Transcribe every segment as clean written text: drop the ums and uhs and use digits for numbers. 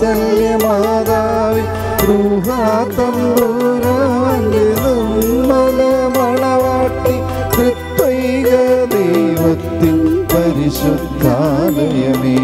വാത്സല്യമാതാവേ തമ്പുരാന്റെ നിർമ്മല മണവാട്ടി തൃത്വൈക ദൈവത്തിൻ പരിശുദ്ധാലയമേ.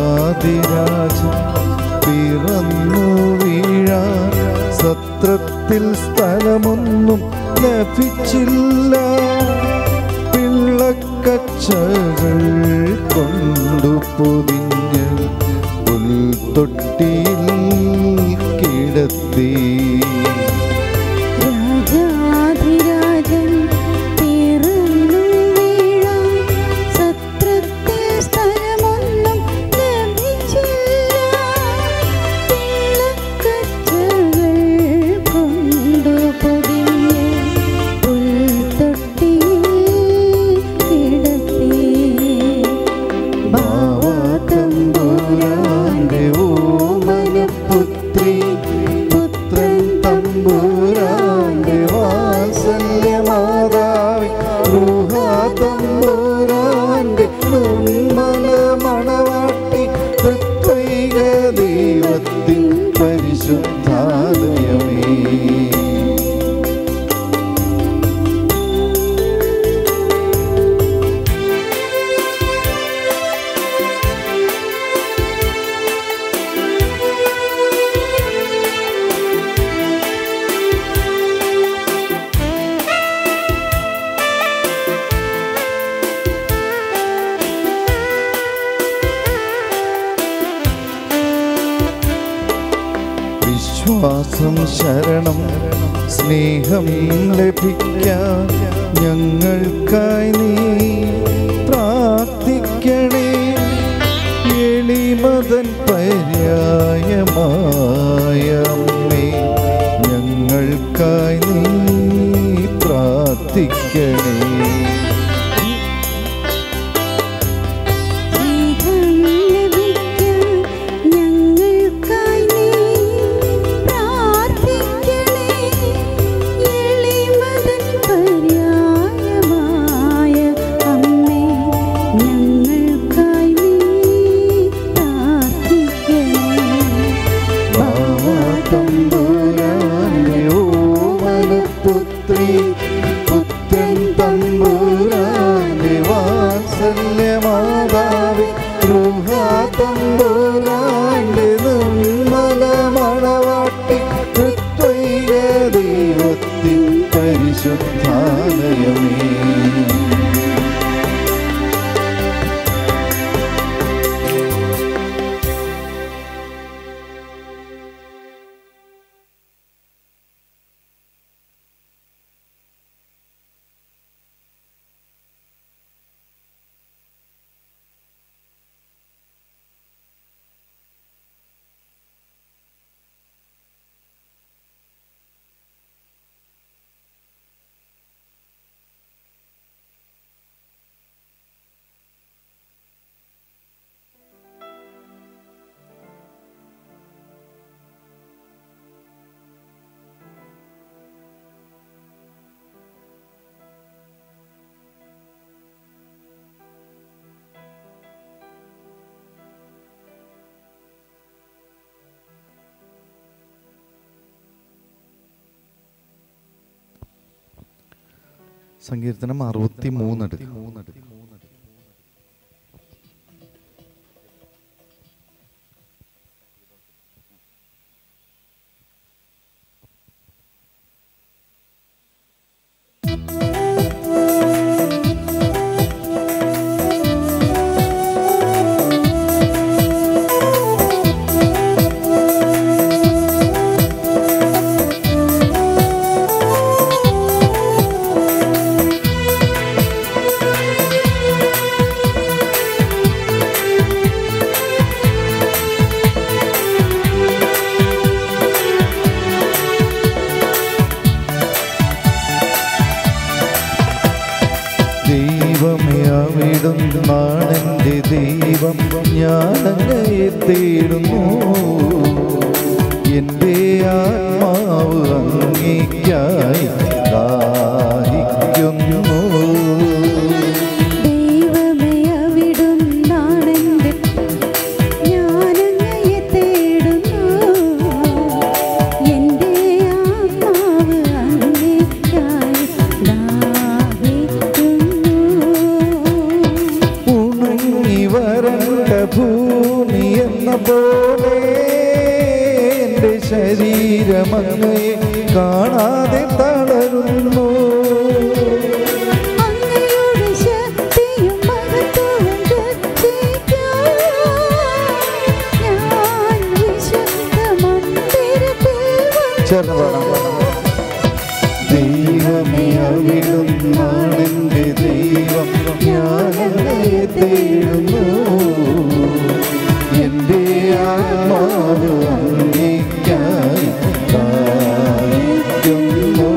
രാജാധിരാജൻ പിറന്നു വീഴാൻ സത്രത്തിൽ സ്ഥലമൊന്നും ലഭിച്ചില്ല. പിള്ളക്കച്ചകൾ കൊണ്ടു പൊതിഞ്ഞ് പുൽത്തൊട്ടിയിൽ കിടത്തി. വിശ്വാസം ശരണം സ്നേഹം ലഭിക്കാൻ ഞങ്ങൾക്കായി നീ പ്രാർത്ഥിക്കണേ. എളിമതൻ പര്യായമായ അമ്മേ ഞങ്ങൾക്കായി നീ പ്രാർത്ഥിക്കണേ. സങ്കീർത്തനം 63 എടുക്കും. ദൈവമേ അവിടുന്നാണെൻ്റെ ദൈവം, ഞാനങ്ങയെ തേടുന്നു. എൻ്റെ ആത്മാവ് അങ്ങേയ്ക്കായി ദാഹിക്കുന്നു. ഭൂമി എന്ന പോലെ എൻ്റെ ശരീരമങ്ങയെ കാണാതെ തളരുന്നു. ദൈവമേ അവിടുന്നാണെൻ്റെ ദൈവം, ഞാനങ്ങയെ തേടുന്നു. എൻ്റെ ആത്മാവ് അങ്ങേയ്ക്കായി ദാഹിക്കുന്നു.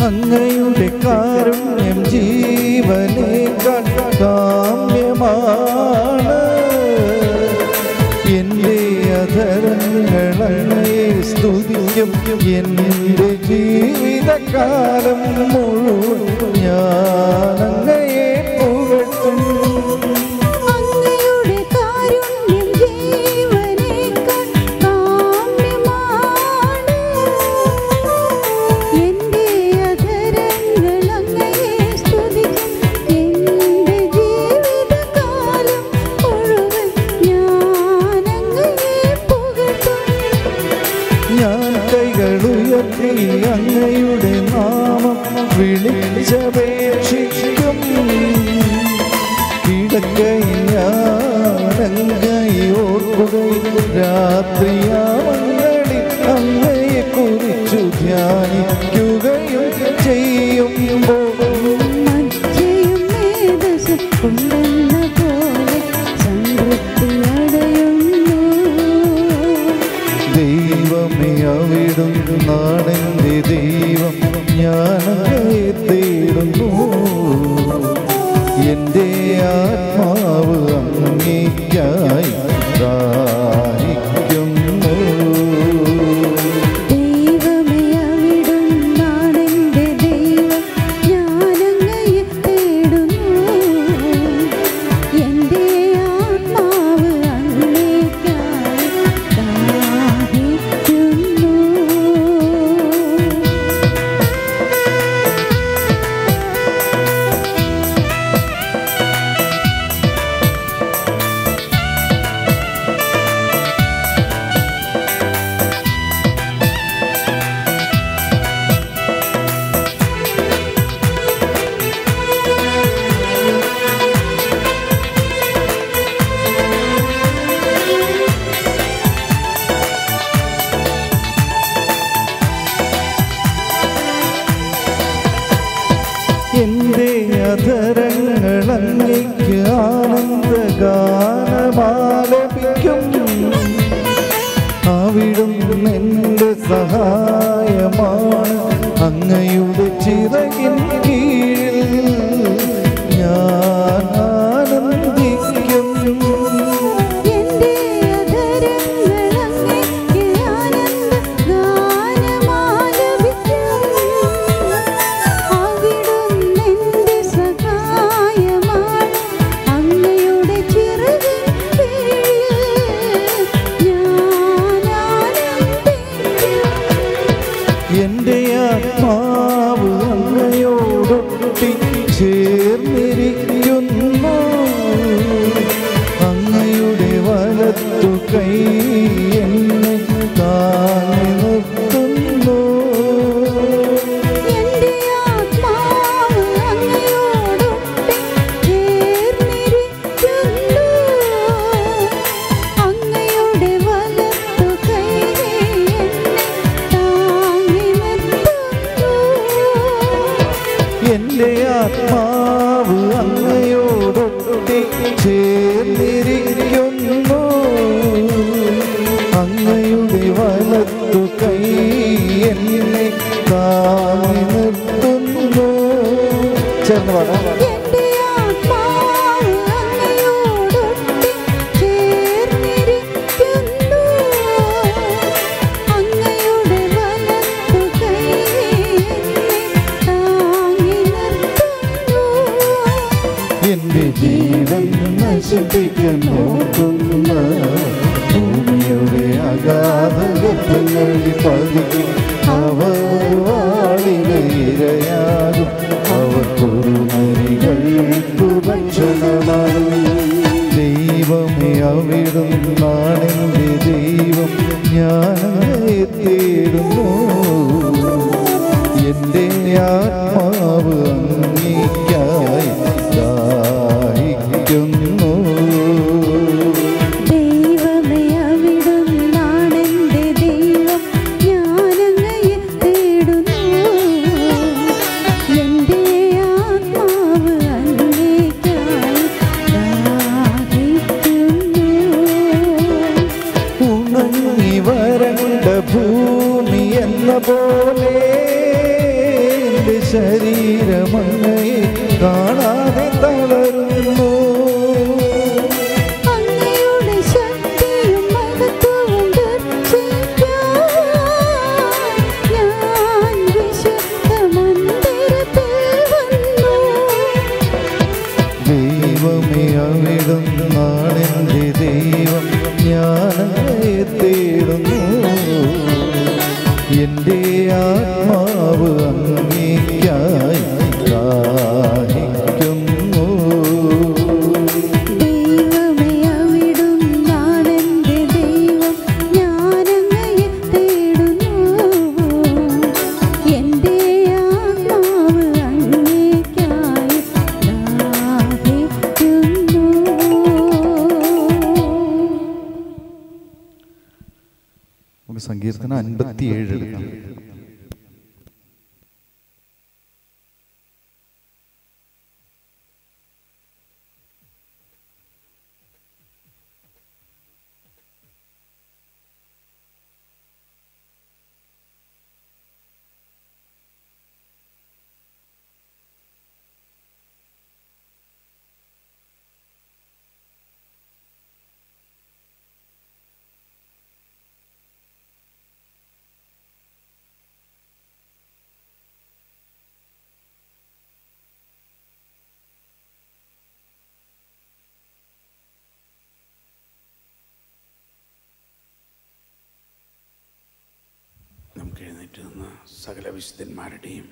അങ്ങയുടെ കാരുണ്യം ജീവനേക്കാൾ കാമ്യമാണ്. എൻ്റെ അധരങ്ങൾ അങ്ങയെ സ്തുതിക്കും. എൻ്റെ ജീവിതകാലം മുഴുവൻ ഞാൻ അങ്ങയെ പുകഴ്ത്തും. ഞാൻ കൈകളുയർത്തി അങ്ങയുടെ നാമം വിളിച്ചപേക്ഷിക്കും. കിടക്കയിൽ ഞാൻ അങ്ങയെ ഓർക്കുകയും രാത്രിയാമങ്ങളിൽ അങ്ങയെ കുറിച്ചു ധ്യാനിക്കുകയും ചെയ്യുമ്പോൾ ദൈവമേ അവിടുന്നാണെൻ്റെ ദൈവം, ഞാനങ്ങയെ തേടുന്നു. എൻ്റെ ആത്മാവ് അങ്ങേയ്ക്കായി ദാഹിക്കുന്നു. എൻ്റെ അധരങ്ങൾ അങ്ങേയ്ക്ക് ആനന്ദഗാനമാലപിക്കും. അവിടുന്ന് എൻ്റെ സഹായമാണ്. അങ്ങയുടെ ചിറകിൻ കീഴിൽ ഞാൻ ആനന്ദിക്കും. എൻ്റെ ആത്മാവ് അങ്ങയോടൊട്ടി ചേർന്നിരിക്കുന്നു. അങ്ങയുടെ വലത്തു കൈ എന്നെ താങ്ങി നിർത്തുന്നു. എൻ്റെ ആത്മാവ് അങ്ങയോടൊട്ടി ചേർന്നിരിക്കുന്നു. അങ്ങയുടെ വലത്തു കൈ എന്നെ താങ്ങി നിർത്തുന്നു. ചേർന്ന് പാടാം. എന്റെ ജീവൻ നശിപ്പിക്കാൻ നോക്കുന്ന ഭൂമിയുടെ അഗാധങ്ങളിൽ പതിക്കും. അവർ വാളിന് ഇരയാകും, അവർ കുറുനരികൾക്കു ഭക്ഷണമാകും. ദൈവമേ അവിടുന്നാണെന്റെ ദൈവം, ഞാൻ തേടുന്നു. എൻ്റെ ആത്മാവ് അങ്ങേയ്ക്കായി ദാഹിക്കുന്നു. ദൈവമേ അവിടുന്നാണെന്റെ ദൈവം, ഞാനങ്ങയെ തേടുന്നു. എൻ്റെ ആത്മാവ് അങ്ങേയ്ക്കായി ദാഹിക്കുന്നു. ഉണങ്ങി വരണ്ട ഭൂമി എന്ന പോലെ എൻ്റെ ശരീരമങ്ങയെ കാണാതെ തളരുന്നു. അങ്ങയുടെ ശക്തിയും മഹത്വവും ദർശിക്കാൻ ഞാൻ വിശുദ്ധ മന്ദിരത്തിൽ വന്നു. ദൈവമേ അവിടുന്നാണെന്റെ ദൈവം, ഞാൻ തേടുന്നു. എൻ്റെ ആത്മാവ് അങ്ങേയ്ക്കായി ദാഹിക്കുന്നു. ദൈവമേ അവിടുന്നാണെന്റെ ദൈവം, ഞാനങ്ങയെ തേടുന്നു. എൻ്റെ ആത്മാവ് അങ്ങേയ്ക്കായി ദാഹിക്കുന്നു. നമുക്ക് സങ്കീർത്തനം 57 എടുക്കാം. നമുക്ക് എഴുന്നേറ്റ് നിന്ന് സകല വിശുദ്ധന്മാരുടെയും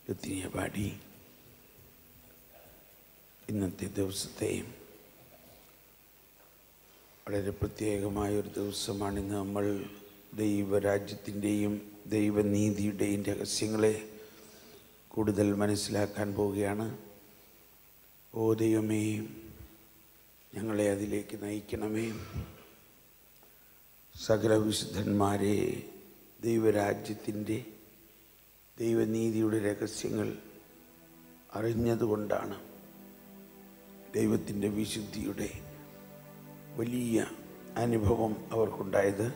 ലുത്തിനിയ പാടി ഇന്നത്തെ ദിവസത്തെയും വളരെ പ്രത്യേകമായൊരു ദിവസമാണിന്ന്. നമ്മൾ ദൈവരാജ്യത്തിൻ്റെയും ദൈവനീതിയുടെയും രഹസ്യങ്ങളെ കൂടുതൽ മനസ്സിലാക്കാൻ പോവുകയാണ്. ഓ ദൈവമേ, ഞങ്ങളെ അതിലേക്ക് നയിക്കണമേ. സകല വിശുദ്ധന്മാരെ ദൈവരാജ്യത്തിൻ്റെ ദൈവനീതിയുടെ രഹസ്യങ്ങൾ അറിഞ്ഞതുകൊണ്ടാണ് ദൈവത്തിൻ്റെ വിശുദ്ധിയുടെ വലിയ അനുഭവം അവർക്കുണ്ടായത്.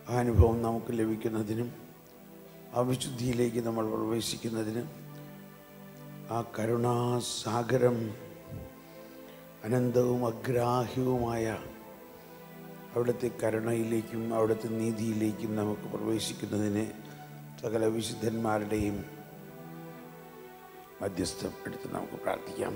ആ അനുഭവം നമുക്ക് ലഭിക്കുന്നതിനും ആ വിശുദ്ധിയിലേക്ക് നമ്മൾ പ്രവേശിക്കുന്നതിനും ആ കരുണാസാഗരം അനന്തവും അഗ്രാഹ്യവുമായ അവിടുത്തെ കരുണയിലേക്കും അവിടുത്തെ നീതിയിലേക്കും നമുക്ക് പ്രവേശിക്കുന്നതിന് സകല വിശുദ്ധന്മാരുടെയും മധ്യസ്ഥം എടുത്ത് നമുക്ക് പ്രാർത്ഥിക്കാം.